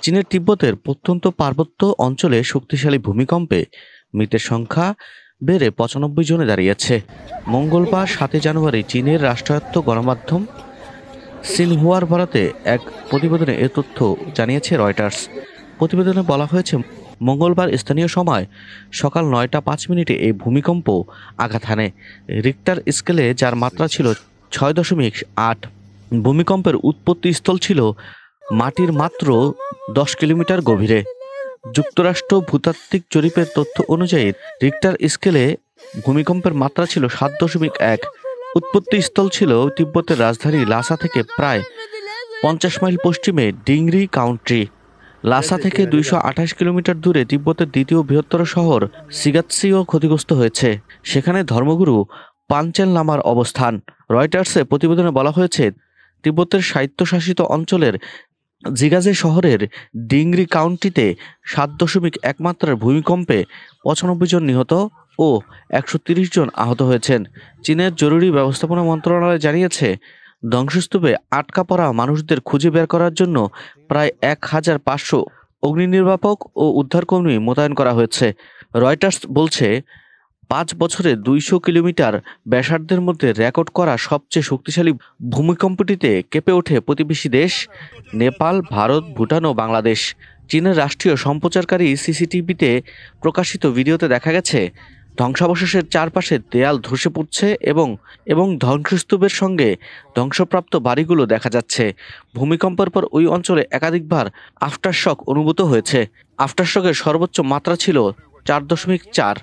চীনের তিব্বতের প্রত্যন্ত পার্বত্য অঞ্চলে শক্তিশালী ভূমিকম্পে মৃতের সংখ্যা বেড়ে ৯৫ জনে দাঁড়িয়েছে। মঙ্গলবার ৭ জানুয়ারি চীনের রাষ্ট্রায়ত্ত গণমাধ্যম সিনহুয়ার ভারতে এক প্রতিবেদনে এ তথ্য জানিয়েছে রয়টার্স। প্রতিবেদনে বলা হয়েছে, মঙ্গলবার স্থানীয় সময় সকাল ৯টা ৫ মিনিটে এই ভূমিকম্প আঘাত হানে রিক্টার স্কেলে, যার মাত্রা ছিল ৬.৮। ভূমিকম্পের উৎপত্তিস্থল ছিল মাটির মাত্র ১০ কিলোমিটার গভীরে। যুক্তরাষ্ট্র ভূতাত্ত্বিক জরিপের তথ্য অনুযায়ী রিক্টার স্কেলে ভূমিকম্পের মাত্রা ছিল ৭.১। উৎপত্তিস্থল ছিল তিব্বতের রাজধানী লাসা থেকে প্রায় ৫০ মাইল পশ্চিমে ডিংরি কাউন্টি। লাসা থেকে ২২৮ কিলোমিটার দূরে তিব্বতের দ্বিতীয় বৃহত্তর শহর সিগাৎসিও ক্ষতিগ্রস্ত হয়েছে। সেখানে ধর্মগুরু পাঞ্চেন লামার অবস্থান। রয়টার্সের প্রতিবেদনে বলা হয়েছে, তিব্বতের স্বায়ত্তশাসিত অঞ্চলের জিগাজে শহরের ডিংরি কাউন্টিতে ৭.১ মাত্রার ভূমিকম্পে ৯৫ জন নিহত ও ১৩০ জন আহত হয়েছেন। চীনের জরুরি ব্যবস্থাপনা মন্ত্রণালয় জানিয়েছে, ধ্বংসস্তূপে আটকা পড়া মানুষদের খুঁজে বের করার জন্য প্রায় ১৫০০ অগ্নিনির্বাপক ও উদ্ধারকর্মী মোতায়েন করা হয়েছে। রয়টার্স বলছে, ৫ বছরে ২০০ কিলোমিটার ব্যাসার্ধের মধ্যে রেকর্ড করা সবচেয়ে শক্তিশালী ভূমিকম্পটিতে কেঁপে ওঠে প্রতিবেশী দেশ নেপাল, ভারত, ভুটান ও বাংলাদেশ। চীনের রাষ্ট্রীয় সম্প্রচারকারী সিসিটিভিতে প্রকাশিত ভিডিওতে দেখা গেছে, ধ্বংসাবশেষের চারপাশে দেয়াল ধসে পড়ছে এবং ধ্বংসস্তূপের সঙ্গে ধ্বংসপ্রাপ্ত বাড়িগুলো দেখা যাচ্ছে। ভূমিকম্পের পর ওই অঞ্চলে একাধিকবার আফটারশক অনুভূত হয়েছে। আফটারশকের সর্বোচ্চ মাত্রা ছিল ৪.৪।